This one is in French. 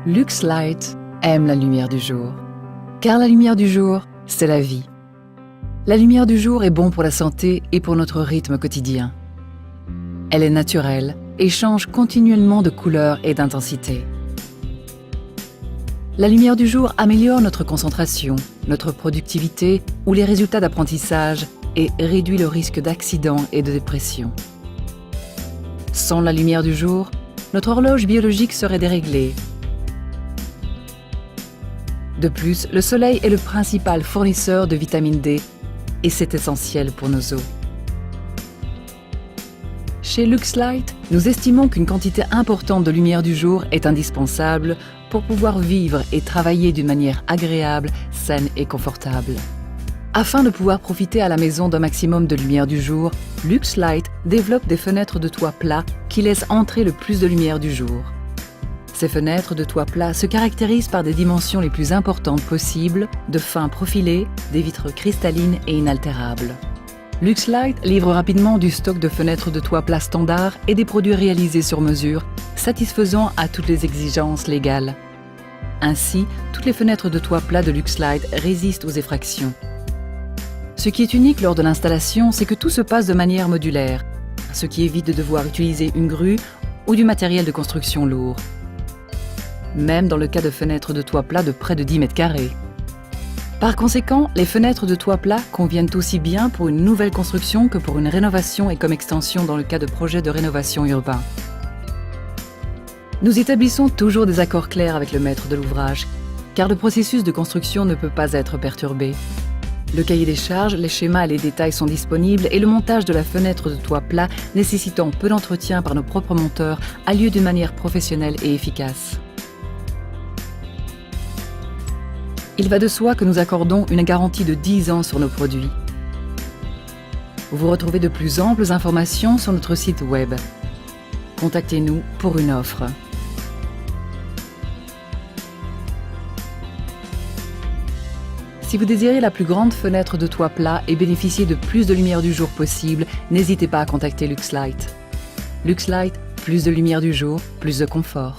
Luxlight aime la lumière du jour. Car la lumière du jour, c'est la vie. La lumière du jour est bon pour la santé et pour notre rythme quotidien. Elle est naturelle et change continuellement de couleur et d'intensité. La lumière du jour améliore notre concentration, notre productivité ou les résultats d'apprentissage et réduit le risque d'accident et de dépression. Sans la lumière du jour, notre horloge biologique serait déréglée. De plus, le soleil est le principal fournisseur de vitamine D et c'est essentiel pour nos os. Chez Luxlight, nous estimons qu'une quantité importante de lumière du jour est indispensable pour pouvoir vivre et travailler d'une manière agréable, saine et confortable. Afin de pouvoir profiter à la maison d'un maximum de lumière du jour, Luxlight développe des fenêtres de toit plat qui laissent entrer le plus de lumière du jour. Ces fenêtres de toit plat se caractérisent par des dimensions les plus importantes possibles, de fins profilés, des vitres cristallines et inaltérables. Luxlight livre rapidement du stock de fenêtres de toit plat standard et des produits réalisés sur mesure, satisfaisant à toutes les exigences légales. Ainsi, toutes les fenêtres de toit plat de Luxlight résistent aux effractions. Ce qui est unique lors de l'installation, c'est que tout se passe de manière modulaire, ce qui évite de devoir utiliser une grue ou du matériel de construction lourd. Même dans le cas de fenêtres de toit plat de près de 10 mètres carrés. Par conséquent, les fenêtres de toit plat conviennent aussi bien pour une nouvelle construction que pour une rénovation et comme extension dans le cas de projets de rénovation urbains. Nous établissons toujours des accords clairs avec le maître de l'ouvrage, car le processus de construction ne peut pas être perturbé. Le cahier des charges, les schémas et les détails sont disponibles et le montage de la fenêtre de toit plat, nécessitant peu d'entretien par nos propres monteurs, a lieu d'une manière professionnelle et efficace. Il va de soi que nous accordons une garantie de 10 ans sur nos produits. Vous retrouvez de plus amples informations sur notre site web. Contactez-nous pour une offre. Si vous désirez la plus grande fenêtre de toit plat et bénéficier de plus de lumière du jour possible, n'hésitez pas à contacter Luxlight. Luxlight, plus de lumière du jour, plus de confort.